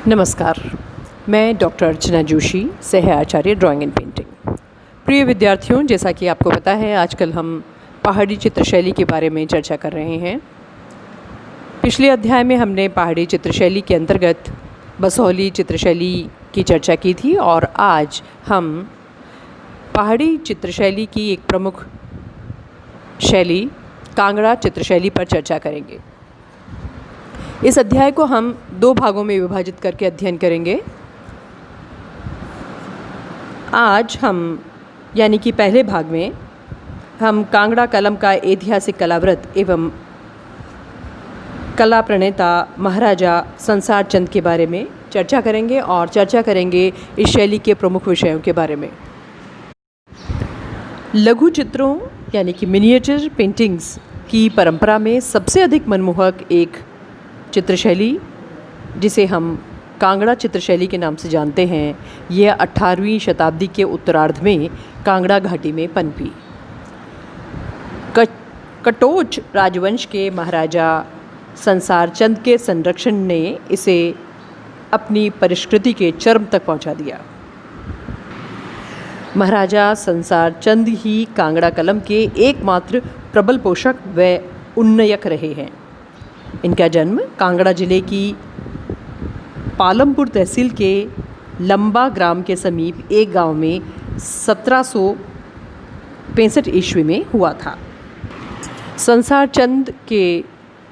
नमस्कार, मैं डॉक्टर अर्चना जोशी, सह आचार्य ड्राइंग एंड पेंटिंग। प्रिय विद्यार्थियों, जैसा कि आपको पता है आजकल हम पहाड़ी चित्रशैली के बारे में चर्चा कर रहे हैं। पिछले अध्याय में हमने पहाड़ी चित्रशैली के अंतर्गत बसौली चित्रशैली की चर्चा की थी और आज हम पहाड़ी चित्रशैली की एक प्रमुख शैली कांगड़ा चित्रशैली पर चर्चा करेंगे। इस अध्याय को हम दो भागों में विभाजित करके अध्ययन करेंगे। आज हम यानी कि पहले भाग में हम कांगड़ा कलम का ऐतिहासिक कलाव्रत एवं कला प्रणेता महाराजा संसार चंद के बारे में चर्चा करेंगे और चर्चा करेंगे इस शैली के प्रमुख विषयों के बारे में। लघु चित्रों यानी कि मिनिएचर पेंटिंग्स की परंपरा में सबसे अधिक मनमोहक एक चित्रशैली जिसे हम कांगड़ा चित्रशैली के नाम से जानते हैं, यह 18वीं शताब्दी के उत्तरार्ध में कांगड़ा घाटी में पनपी। कटोच राजवंश के महाराजा संसार चंद के संरक्षण ने इसे अपनी परिष्कृति के चरम तक पहुंचा दिया। महाराजा संसार चंद ही कांगड़ा कलम के एकमात्र प्रबल पोषक व उन्नयक रहे हैं। इनका जन्म कांगड़ा जिले की पालमपुर तहसील के लंबा ग्राम के समीप एक गांव में 1765 ईस्वी में हुआ था। संसार चंद के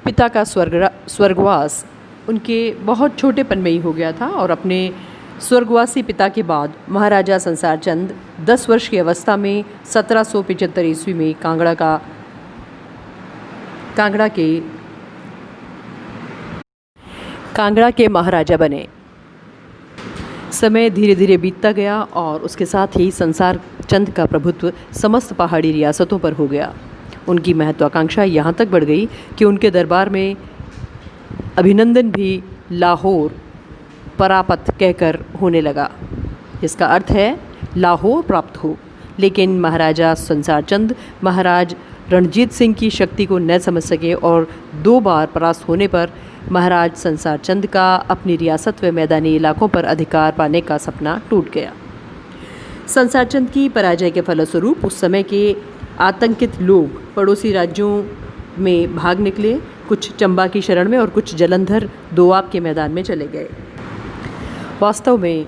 पिता का स्वर्गवास उनके बहुत छोटेपन में ही हो गया था और अपने स्वर्गवासी पिता के बाद महाराजा संसार चंद 10 वर्ष की अवस्था में 1775 ईस्वी में कांगड़ा के महाराजा बने। समय धीरे धीरे बीतता गया और उसके साथ ही संसार चंद का प्रभुत्व समस्त पहाड़ी रियासतों पर हो गया। उनकी महत्वाकांक्षा यहाँ तक बढ़ गई कि उनके दरबार में अभिनंदन भी लाहौर परापत कहकर होने लगा, जिसका अर्थ है लाहौर प्राप्त हो। लेकिन महाराजा संसार चंद महाराज रणजीत सिंह की शक्ति को न समझ सके और 2 बार परास्त होने पर महाराज संसार चंद का अपनी रियासत व मैदानी इलाकों पर अधिकार पाने का सपना टूट गया। संसार चंद की पराजय के फलस्वरूप उस समय के आतंकित लोग पड़ोसी राज्यों में भाग निकले, कुछ चंबा की शरण में और कुछ जलंधर दोआब के मैदान में चले गए। वास्तव में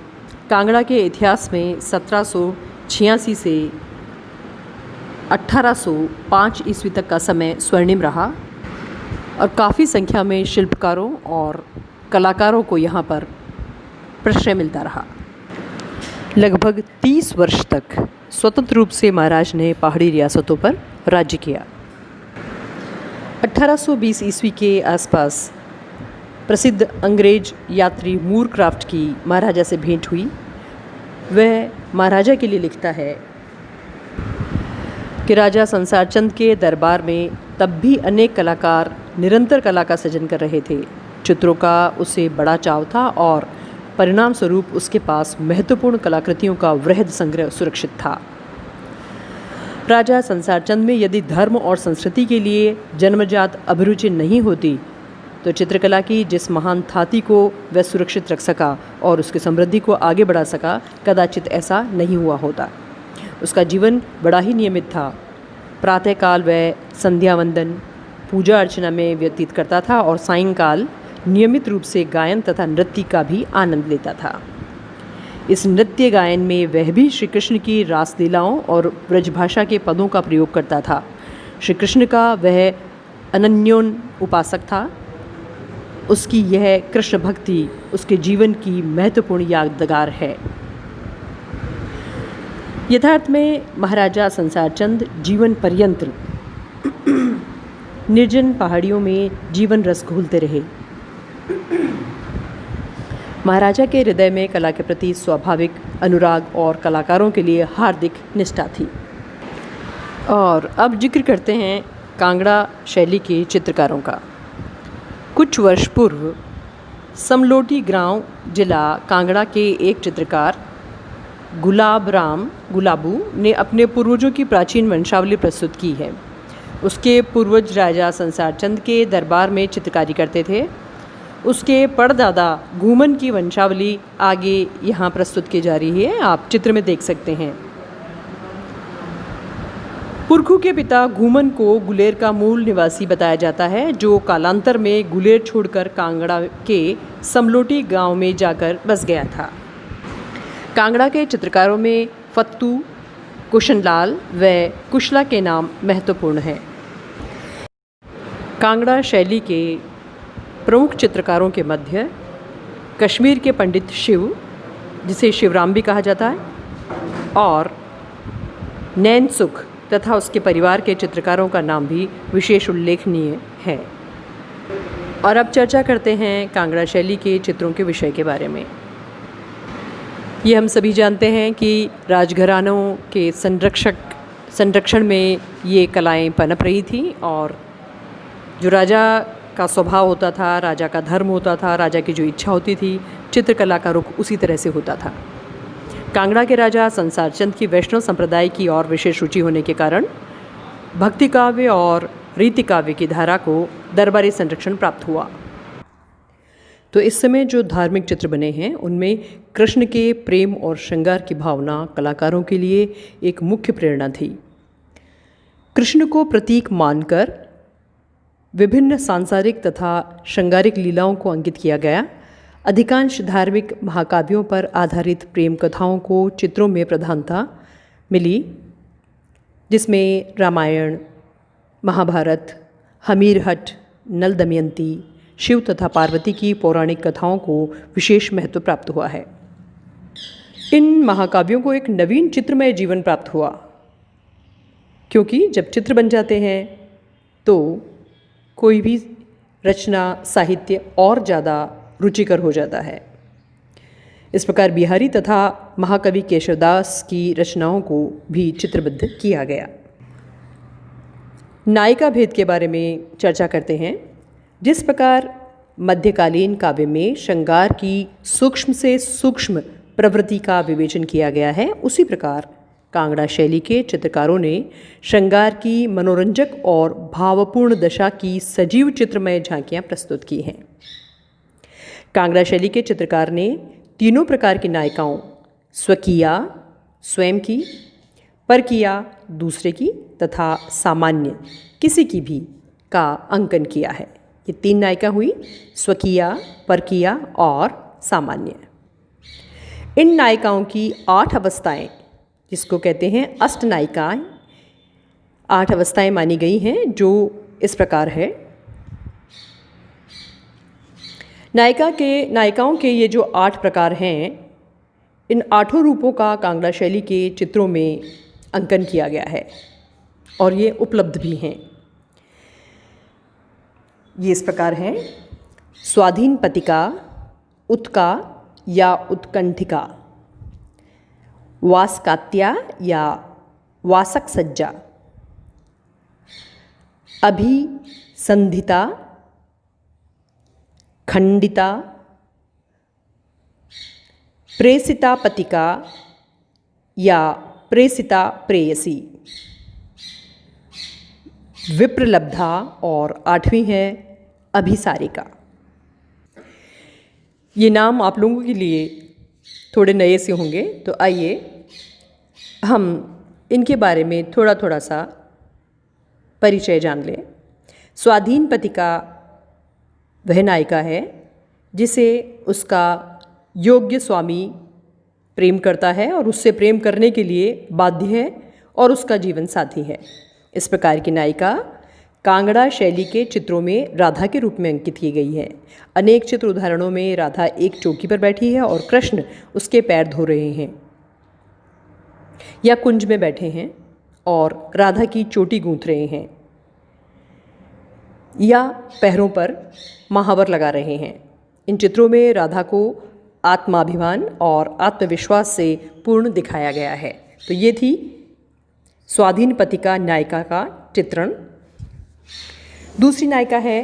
कांगड़ा के इतिहास में 1786 से 1805 ईस्वी तक का समय स्वर्णिम रहा और काफ़ी संख्या में शिल्पकारों और कलाकारों को यहाँ पर प्रश्रय मिलता रहा। लगभग 30 वर्ष तक स्वतंत्र रूप से महाराज ने पहाड़ी रियासतों पर राज्य किया। 1820 ईस्वी के आसपास प्रसिद्ध अंग्रेज यात्री मूरक्राफ्ट की महाराजा से भेंट हुई। वह महाराजा के लिए लिखता है कि राजा संसार चंद के दरबार में तब भी अनेक कलाकार निरंतर कला का सृजन कर रहे थे। चित्रों का उसे बड़ा चाव था और परिणाम स्वरूप उसके पास महत्वपूर्ण कलाकृतियों का वृहद संग्रह सुरक्षित था। राजा संसार चंद में यदि धर्म और संस्कृति के लिए जन्मजात अभिरुचि नहीं होती तो चित्रकला की जिस महान थाती को वह सुरक्षित रख सका और उसकी समृद्धि को आगे बढ़ा सका, कदाचित ऐसा नहीं हुआ होता। उसका जीवन बड़ा ही नियमित था। प्रातःकाल वह संध्या वंदन पूजा अर्चना में व्यतीत करता था और सायंकाल नियमित रूप से गायन तथा नृत्य का भी आनंद लेता था। इस नृत्य गायन में वह भी श्री कृष्ण की रासलीलाओं और ब्रजभाषा के पदों का प्रयोग करता था। श्री कृष्ण का वह अनन्योन उपासक था। उसकी यह कृष्ण भक्ति उसके जीवन की महत्वपूर्ण यादगार है। यथार्थ में महाराजा संसार चंद जीवन पर्यंत निर्जन पहाड़ियों में जीवन रस घोलते रहे। महाराजा के हृदय में कला के प्रति स्वाभाविक अनुराग और कलाकारों के लिए हार्दिक निष्ठा थी। और अब जिक्र करते हैं कांगड़ा शैली के चित्रकारों का। कुछ वर्ष पूर्व समलोटी गांव जिला कांगड़ा के एक चित्रकार गुलाबू ने अपने पूर्वजों की प्राचीन वंशावली प्रस्तुत की है। उसके पूर्वज राजा संसार चंद के दरबार में चित्रकारी करते थे। उसके परदादा घूमन की वंशावली आगे यहाँ प्रस्तुत की जा रही है, आप चित्र में देख सकते हैं। पुरखू के पिता घूमन को गुलेर का मूल निवासी बताया जाता है, जो कालांतर में गुलेर छोड़कर कांगड़ा के समलोटी गांव में जाकर बस गया था। कांगड़ा के चित्रकारों में फत्तू, कुशनलाल व कुशला के नाम महत्वपूर्ण हैं। कांगड़ा शैली के प्रमुख चित्रकारों के मध्य कश्मीर के पंडित शिव, जिसे शिवराम भी कहा जाता है, और नैनसुख तथा उसके परिवार के चित्रकारों का नाम भी विशेष उल्लेखनीय है। और अब चर्चा करते हैं कांगड़ा शैली के चित्रों के विषय के बारे में। ये हम सभी जानते हैं कि राजघरानों के संरक्षण में ये कलाएं पनप रही थी, और जो राजा का स्वभाव होता था, राजा का धर्म होता था, राजा की जो इच्छा होती थी, चित्रकला का रुख उसी तरह से होता था। कांगड़ा के राजा संसार चंद की वैष्णव संप्रदाय की और विशेष रुचि होने के कारण भक्ति काव्य और रीति काव्य की धारा को दरबारी संरक्षण प्राप्त हुआ। तो इस समय जो धार्मिक चित्र बने हैं उनमें कृष्ण के प्रेम और श्रृंगार की भावना कलाकारों के लिए एक मुख्य प्रेरणा थी। कृष्ण को प्रतीक मानकर विभिन्न सांसारिक तथा श्रृंगारिक लीलाओं को अंकित किया गया। अधिकांश धार्मिक महाकाव्यों पर आधारित प्रेम कथाओं को चित्रों में प्रधानता मिली, जिसमें रामायण, महाभारत, हमीरहट, नल दमयंती, शिव तथा पार्वती की पौराणिक कथाओं को विशेष महत्व प्राप्त हुआ है। इन महाकाव्यों को एक नवीन चित्रमय जीवन प्राप्त हुआ, क्योंकि जब चित्र बन जाते हैं तो कोई भी रचना, साहित्य और ज़्यादा रुचिकर हो जाता है। इस प्रकार बिहारी तथा महाकवि केशवदास की रचनाओं को भी चित्रबद्ध किया गया। नायिका भेद के बारे में चर्चा करते हैं। जिस प्रकार मध्यकालीन काव्य में श्रृंगार की सूक्ष्म से सूक्ष्म प्रवृत्ति का विवेचन किया गया है, उसी प्रकार कांगड़ा शैली के चित्रकारों ने श्रृंगार की मनोरंजक और भावपूर्ण दशा की सजीव चित्रमय झांकियाँ प्रस्तुत की हैं। कांगड़ा शैली के चित्रकार ने तीनों प्रकार की नायिकाओं, स्वकीया स्वयं की, परकीया दूसरे की तथा सामान्य किसी की भी का अंकन किया है। ये तीन नायिका हुई, स्वकीया, परकीया और सामान्य। इन नायिकाओं की 8 अवस्थाएं, जिसको कहते हैं अष्ट नायिकाएं, 8 अवस्थाएं मानी गई हैं, जो इस प्रकार है। नायिकाओं के ये जो 8 प्रकार हैं, इन 8 रूपों का कांगड़ा शैली के चित्रों में अंकन किया गया है और ये उपलब्ध भी हैं। ये इस प्रकार हैं: स्वाधीन पतिका, उत्का या उत्कंठिका, वासकात्या या वासक सज्जा, अभिसंधिता, खंडिता, प्रेसिता पतिका या प्रेसिता प्रेयसी, विप्रलब्धा और 8वीं है अभिसारिका। ये नाम आप लोगों के लिए थोड़े नए से होंगे, तो आइए हम इनके बारे में थोड़ा थोड़ा सा परिचय जान लें। स्वाधीन पतिका वह नायिका है जिसे उसका योग्य स्वामी प्रेम करता है और उससे प्रेम करने के लिए बाध्य है और उसका जीवन साथी है। इस प्रकार की नायिका कांगड़ा शैली के चित्रों में राधा के रूप में अंकित की गई है। अनेक चित्र उदाहरणों में राधा एक चौकी पर बैठी है और कृष्ण उसके पैर धो रहे हैं या कुंज में बैठे हैं और राधा की चोटी गूंथ रहे हैं या पैरों पर महावर लगा रहे हैं। इन चित्रों में राधा को आत्माभिमान और आत्मविश्वास से पूर्ण दिखाया गया है। तो ये थी स्वाधीन पतिका नायिका का चित्रण। दूसरी नायिका है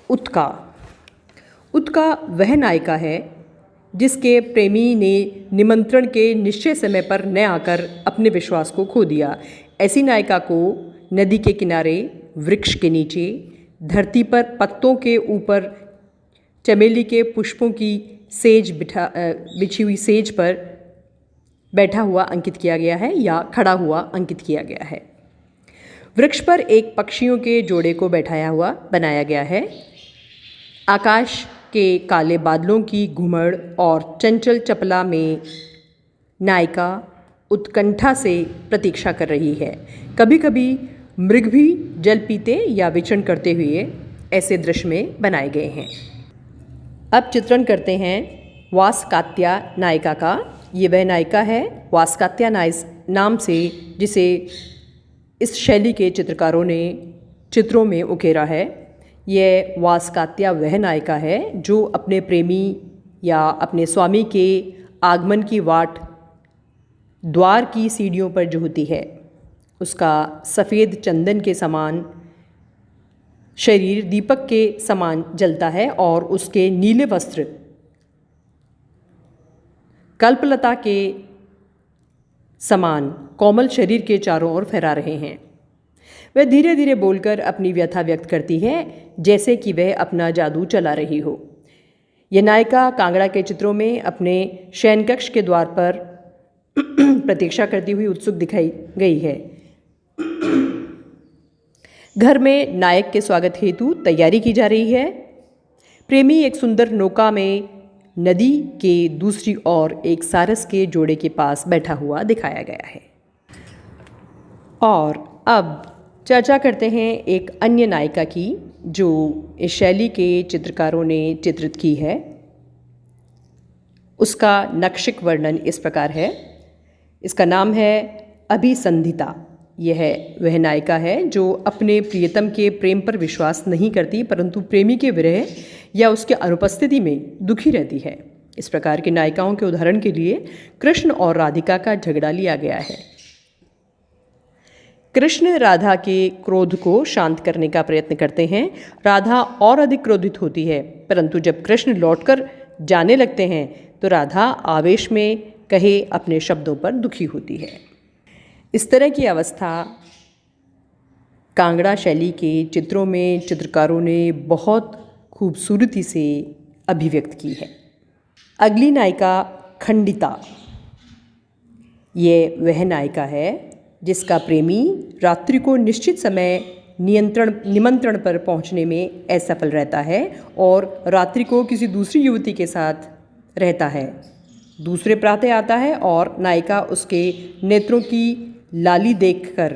उत्का। उत्का वह नायिका है जिसके प्रेमी ने निमंत्रण के निश्चय समय पर न आकर अपने विश्वास को खो दिया। ऐसी नायिका को नदी के किनारे, वृक्ष के नीचे, धरती पर पत्तों के ऊपर चमेली के पुष्पों की बिछी हुई सेज पर बैठा हुआ अंकित किया गया है या खड़ा हुआ अंकित किया गया है। वृक्ष पर एक पक्षियों के जोड़े को बैठाया हुआ बनाया गया है। आकाश के काले बादलों की घुमड़ और चंचल चपला में नायिका उत्कंठा से प्रतीक्षा कर रही है। कभी कभी मृग भी जल पीते या विचरण करते हुए ऐसे दृश्य में बनाए गए हैं। अब चित्रण करते हैं वासकात्या नायिका का। ये वह नायिका है वासकात्या नाम से जिसे इस शैली के चित्रकारों ने चित्रों में उकेरा है। यह वासकात्या वह नायिका है जो अपने प्रेमी या अपने स्वामी के आगमन की वाट द्वार की सीढ़ियों पर जो होती है, उसका सफ़ेद चंदन के समान शरीर दीपक के समान जलता है और उसके नीले वस्त्र कल्पलता के समान कोमल शरीर के चारों ओर फहरा रहे हैं। वह धीरे धीरे बोलकर अपनी व्यथा व्यक्त करती है, जैसे कि वह अपना जादू चला रही हो। यह नायिका कांगड़ा के चित्रों में अपने शयनकक्ष के द्वार पर प्रतीक्षा करती हुई उत्सुक दिखाई गई है। घर में नायक के स्वागत हेतु तैयारी की जा रही है। प्रेमी एक सुंदर नौका में नदी के दूसरी ओर एक सारस के जोड़े के पास बैठा हुआ दिखाया गया है। और अब चर्चा करते हैं एक अन्य नायिका की जो इस शैली के चित्रकारों ने चित्रित की है। उसका नक्शिक वर्णन इस प्रकार है। इसका नाम है अभिसंधिता। यह वह नायिका है जो अपने प्रियतम के प्रेम पर विश्वास नहीं करती, परंतु प्रेमी के विरह या उसके अनुपस्थिति में दुखी रहती है। इस प्रकार की नायिकाओं के उदाहरण के लिए कृष्ण और राधिका का झगड़ा लिया गया है। कृष्ण राधा के क्रोध को शांत करने का प्रयत्न करते हैं। राधा और अधिक क्रोधित होती है, परंतु जब कृष्ण लौटकर जाने लगते हैं तो राधा आवेश में कहे अपने शब्दों पर दुखी होती है। इस तरह की अवस्था कांगड़ा शैली के चित्रों में चित्रकारों ने बहुत खूबसूरती से अभिव्यक्त की है। अगली नायिका खंडिता। ये वह नायिका है जिसका प्रेमी रात्रि को निश्चित समय निमंत्रण पर पहुंचने में असफल रहता है और रात्रि को किसी दूसरी युवती के साथ रहता है। दूसरे प्रातः आता है और नायिका उसके नेत्रों की लाली देखकर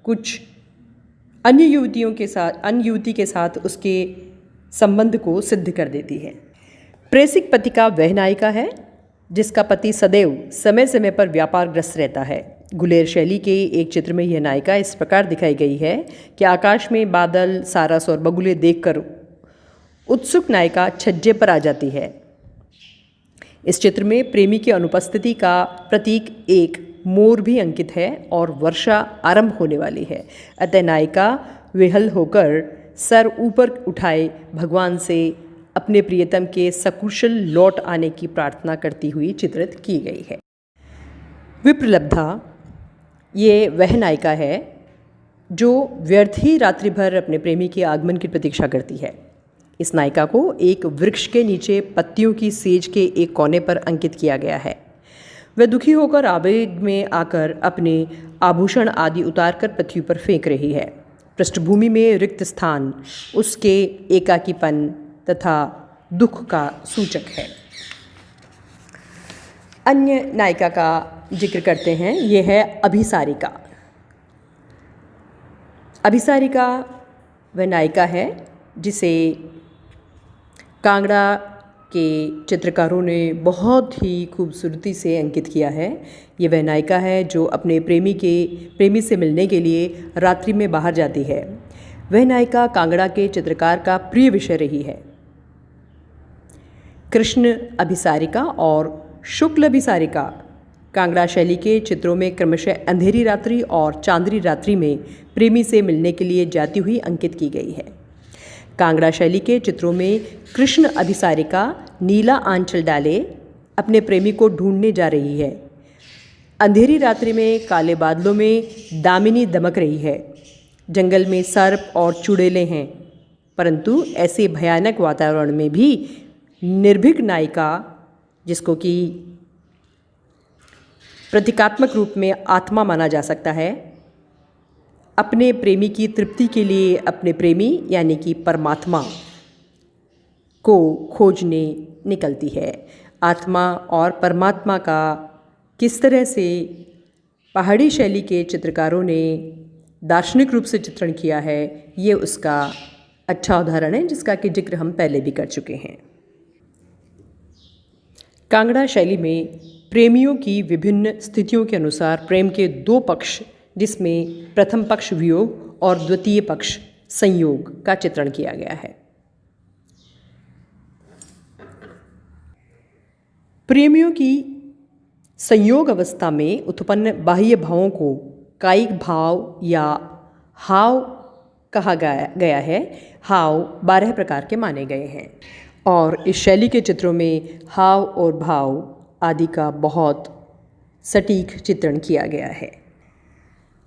कुछ अन्य युवती के साथ उसके संबंध को सिद्ध कर देती है। प्रेषिक पति का वह नायिका है जिसका पति सदैव समय समय पर व्यापारग्रस्त रहता है। गुलेर शैली के एक चित्र में यह नायिका इस प्रकार दिखाई गई है कि आकाश में बादल, सारस और बगुले देखकर उत्सुक नायिका छज्जे पर आ जाती है। इस चित्र में प्रेमी की अनुपस्थिति का प्रतीक एक मोर भी अंकित है और वर्षा आरंभ होने वाली है। अतः नायिका विहल होकर सर ऊपर उठाए भगवान से अपने प्रियतम के सकुशल लौट आने की प्रार्थना करती हुई चित्रित की गई है। विप्रलब्धा। ये वह नायिका है जो व्यर्थ ही रात्रि भर अपने प्रेमी के आगमन की प्रतीक्षा करती है। इस नायिका को एक वृक्ष के नीचे पत्तियों की सेज के एक कोने पर अंकित किया गया है। वह दुखी होकर आवेग में आकर अपने आभूषण आदि उतारकर पृथ्वी पर फेंक रही है। पृष्ठभूमि में रिक्त स्थान उसके एकाकीपन तथा दुख का सूचक है। अन्य नायिका का जिक्र करते हैं। यह है अभिसारिका। अभिसारिका वह नायिका है जिसे कांगड़ा के चित्रकारों ने बहुत ही खूबसूरती से अंकित किया है। ये वह नायिका है जो अपने प्रेमी से मिलने के लिए रात्रि में बाहर जाती है। वह नायिका कांगड़ा के चित्रकार का प्रिय विषय रही है। कृष्ण अभिसारिका और शुक्ल अभिसारिका कांगड़ा शैली के चित्रों में क्रमशः अंधेरी रात्रि और चांदनी रात्रि में प्रेमी से मिलने के लिए जाती हुई अंकित की गई है। कांगड़ा शैली के चित्रों में कृष्ण अभिसारिका नीला आंचल डाले अपने प्रेमी को ढूंढने जा रही है। अंधेरी रात्रि में काले बादलों में दामिनी दमक रही है। जंगल में सर्प और चुड़ैलें हैं, परंतु ऐसे भयानक वातावरण में भी निर्भीक नायिका, जिसको कि प्रतीकात्मक रूप में आत्मा माना जा सकता है, अपने प्रेमी की तृप्ति के लिए अपने प्रेमी यानी कि परमात्मा को खोजने निकलती है। आत्मा और परमात्मा का किस तरह से पहाड़ी शैली के चित्रकारों ने दार्शनिक रूप से चित्रण किया है, ये उसका अच्छा उदाहरण है, जिसका कि जिक्र हम पहले भी कर चुके हैं। कांगड़ा शैली में प्रेमियों की विभिन्न स्थितियों के अनुसार प्रेम के दो पक्ष, जिसमें प्रथम पक्ष वियोग और द्वितीय पक्ष संयोग का चित्रण किया गया है। प्रेमियों की संयोग अवस्था में उत्पन्न बाह्य भावों को कायिक भाव या हाव कहा गया है। हाव 12 प्रकार के माने गए हैं और इस शैली के चित्रों में हाव और भाव आदि का बहुत सटीक चित्रण किया गया है।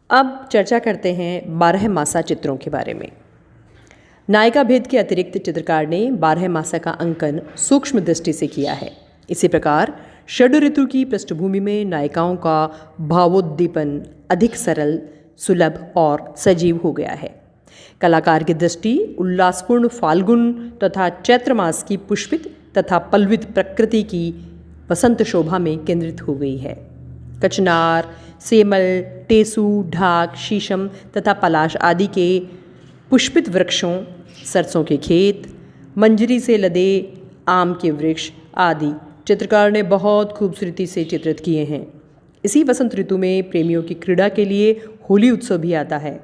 अब चर्चा करते हैं 12 मासा चित्रों के बारे में। नायिका भेद के अतिरिक्त चित्रकार ने 12 मासा का अंकन सूक्ष्म दृष्टि से किया है। इसी प्रकार षड ऋतु की पृष्ठभूमि में नायिकाओं का भावोद्दीपन अधिक सरल, सुलभ और सजीव हो गया है। कलाकार की दृष्टि उल्लासपूर्ण फाल्गुन तथा चैत्र मास की पुष्पित तथा पल्लवित प्रकृति की वसंत शोभा में केंद्रित हो गई है। कचनार, सेमल, टेसू, ढाक, शीशम तथा पलाश आदि के पुष्पित वृक्षों, सरसों के खेत, मंजरी से लदे आम के वृक्ष आदि चित्रकार ने बहुत खूबसूरती से चित्रित किए हैं। इसी वसंत ऋतु में प्रेमियों की क्रीड़ा के लिए होली उत्सव भी आता है।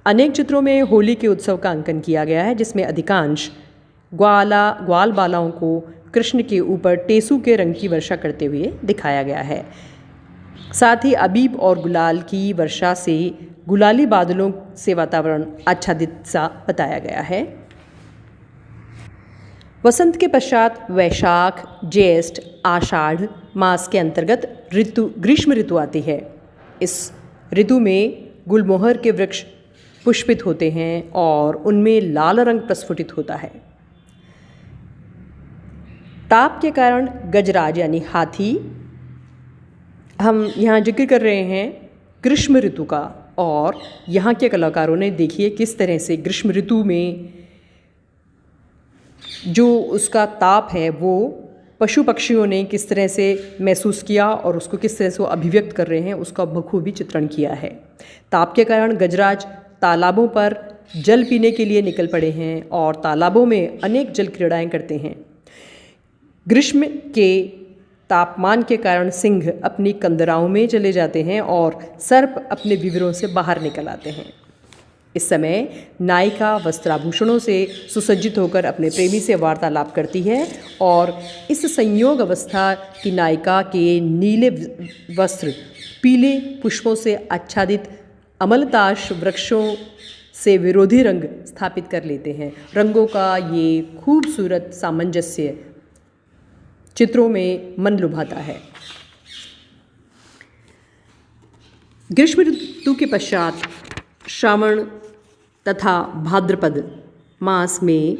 अनेक चित्रों में होली के उत्सव का अंकन किया गया है, जिसमें अधिकांश ग्वाल बालाओं को कृष्ण के ऊपर टेसू के रंग की वर्षा करते हुए दिखाया गया है। साथ ही अबीब और गुलाल की वर्षा से गुलाली बादलों से वातावरण आच्छादित सा बताया गया है। वसंत के पश्चात वैशाख, ज्येष्ठ, आषाढ़ मास के अंतर्गत ग्रीष्म ऋतु आती है। इस ऋतु में गुलमोहर के वृक्ष पुष्पित होते हैं और उनमें लाल रंग प्रस्फुटित होता है। ताप के कारण गजराज यानी हाथी, हम यहाँ जिक्र कर रहे हैं ग्रीष्म ऋतु का, और यहाँ के कलाकारों ने देखिए किस तरह से ग्रीष्म ऋतु में जो उसका ताप है वो पशु पक्षियों ने किस तरह से महसूस किया और उसको किस तरह से वो अभिव्यक्त कर रहे हैं, उसका बखूबी चित्रण किया है। ताप के कारण गजराज तालाबों पर जल पीने के लिए निकल पड़े हैं और तालाबों में अनेक जल क्रीड़ाएँ करते हैं। ग्रीष्म के तापमान के कारण सिंह अपनी कंदराओं में चले जाते हैं और सर्प अपने विवरों से बाहर निकल आते हैं। इस समय नायिका वस्त्राभूषणों से सुसज्जित होकर अपने प्रेमी से वार्तालाप करती है और इस संयोग अवस्था की नायिका के नीले वस्त्र पीले पुष्पों से आच्छादित अमलताश वृक्षों से विरोधी रंग स्थापित कर लेते हैं। रंगों का ये खूबसूरत सामंजस्य चित्रों में मन लुभाता है। ग्रीष्म ऋतु के पश्चात श्रावण तथा भाद्रपद मास में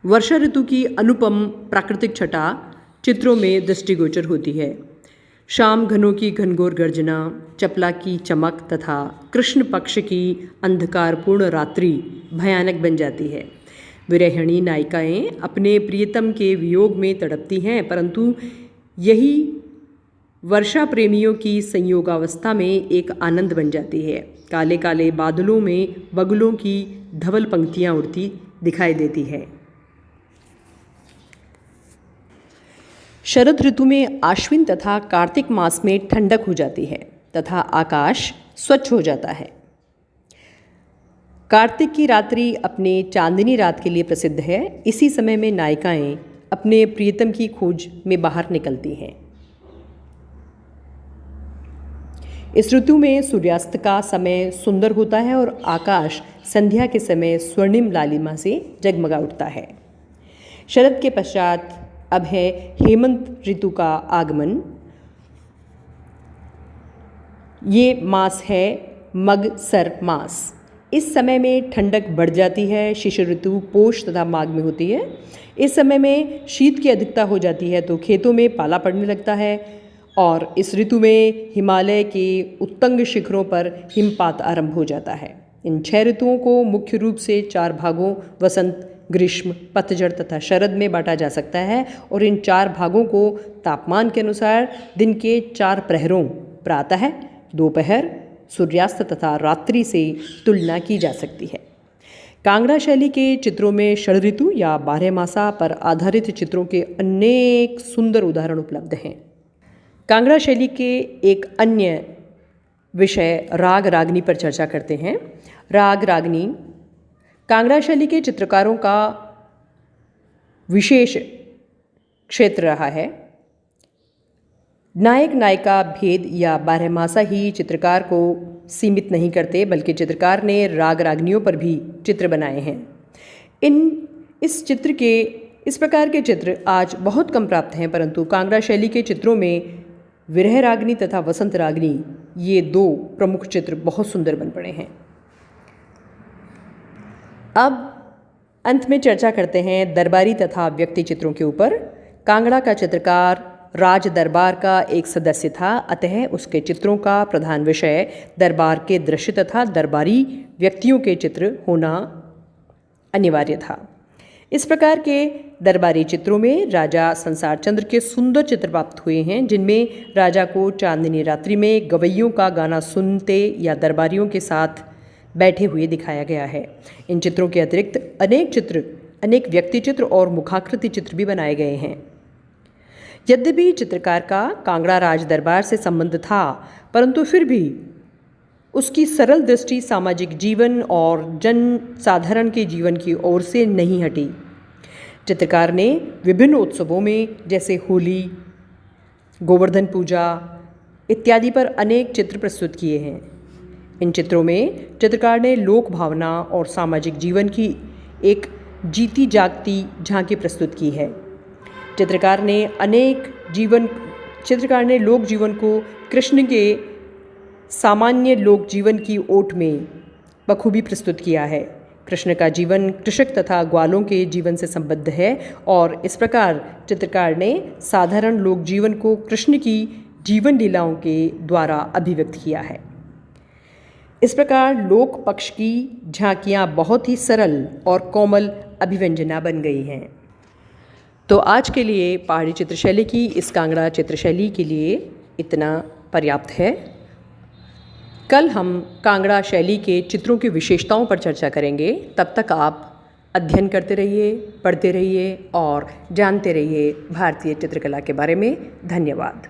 वर्षा ऋतु की अनुपम प्राकृतिक छटा चित्रों में दृष्टिगोचर होती है। शाम घनों की घनघोर गर्जना, चपला की चमक तथा कृष्ण पक्ष की अंधकारपूर्ण रात्रि भयानक बन जाती है। विरहिणी नायिकाएं अपने प्रियतम के वियोग में तड़पती हैं, परंतु यही वर्षा प्रेमियों की संयोगावस्था में एक आनंद बन जाती है। काले काले बादलों में बगुलों की धवल पंक्तियां उड़ती दिखाई देती है। शरद ऋतु में आश्विन तथा कार्तिक मास में ठंडक हो जाती है तथा आकाश स्वच्छ हो जाता है। कार्तिक की रात्रि अपने चांदनी रात के लिए प्रसिद्ध है। इसी समय में नायिकाएं अपने प्रियतम की खोज में बाहर निकलती हैं। इस ऋतु में सूर्यास्त का समय सुंदर होता है और आकाश संध्या के समय स्वर्णिम लालिमा से जगमगा उठता है। शरद के पश्चात अब है हेमंत ऋतु का आगमन। ये मास है मगसर मास। इस समय में ठंडक बढ़ जाती है। शिशिर ऋतु पोष तथा माघ में होती है। इस समय में शीत की अधिकता हो जाती है तो खेतों में पाला पड़ने लगता है और इस ऋतु में हिमालय के उत्तुंग शिखरों पर हिमपात आरंभ हो जाता है। इन 6 ऋतुओं को मुख्य रूप से 4 भागों वसंत, ग्रीष्म, पतझड़ तथा शरद में बांटा जा सकता है और इन 4 भागों को तापमान के अनुसार दिन के 4 प्रहरों प्रातः, दोपहर, सूर्यास्त तथा रात्रि से तुलना की जा सकती है। कांगड़ा शैली के चित्रों में षड्ऋतु या 12 मासा पर आधारित चित्रों के अनेक सुंदर उदाहरण उपलब्ध हैं। कांगड़ा शैली के एक अन्य विषय राग रागनी पर चर्चा करते हैं। राग रागनी कांगड़ा शैली के चित्रकारों का विशेष क्षेत्र रहा है। नायक नायिका भेद या 12 मासा ही चित्रकार को सीमित नहीं करते बल्कि चित्रकार ने राग रागनियों पर भी चित्र बनाए हैं। इस प्रकार के चित्र आज बहुत कम प्राप्त हैं, परंतु कांगड़ा शैली के चित्रों में विरह रागनी तथा वसंत रागनी ये 2 प्रमुख चित्र बहुत सुंदर बन पड़े हैं। अब अंत में चर्चा करते हैं दरबारी तथा व्यक्ति चित्रों के ऊपर। कांगड़ा का चित्रकार राज दरबार का एक सदस्य था, अतः उसके चित्रों का प्रधान विषय दरबार के दृश्य तथा दरबारी व्यक्तियों के चित्र होना अनिवार्य था। इस प्रकार के दरबारी चित्रों में राजा संसार चंद्र के सुंदर चित्र प्राप्त हुए हैं, जिनमें राजा को चांदनी रात्रि में गवैयों का गाना सुनते या दरबारियों के साथ बैठे हुए दिखाया गया है। इन चित्रों के अतिरिक्त अनेक व्यक्ति चित्र और मुखाकृति चित्र भी बनाए गए हैं। यद्यपि चित्रकार का कांगड़ा राज दरबार से संबंध था, परंतु फिर भी उसकी सरल दृष्टि सामाजिक जीवन और जन साधारण के जीवन की ओर से नहीं हटी। चित्रकार ने विभिन्न उत्सवों में जैसे होली, गोवर्धन पूजा इत्यादि पर अनेक चित्र प्रस्तुत किए हैं। इन चित्रों में चित्रकार ने लोक भावना और सामाजिक जीवन की एक जीती जागती झांकी प्रस्तुत की है। चित्रकार ने लोक जीवन को कृष्ण के सामान्य लोक जीवन की ओट में बखूबी प्रस्तुत किया है। कृष्ण का जीवन कृषक तथा ग्वालों के जीवन से संबद्ध है और इस प्रकार चित्रकार ने साधारण लोक जीवन को कृष्ण की जीवन लीलाओं के द्वारा अभिव्यक्त किया है। इस प्रकार लोक पक्ष की झांकियाँ बहुत ही सरल और कोमल अभिव्यंजना बन गई हैं। तो आज के लिए पहाड़ी चित्रशैली की इस कांगड़ा चित्रशैली के लिए इतना पर्याप्त है। कल हम कांगड़ा शैली के चित्रों की विशेषताओं पर चर्चा करेंगे। तब तक आप अध्ययन करते रहिए, पढ़ते रहिए और जानते रहिए भारतीय चित्रकला के बारे में। धन्यवाद।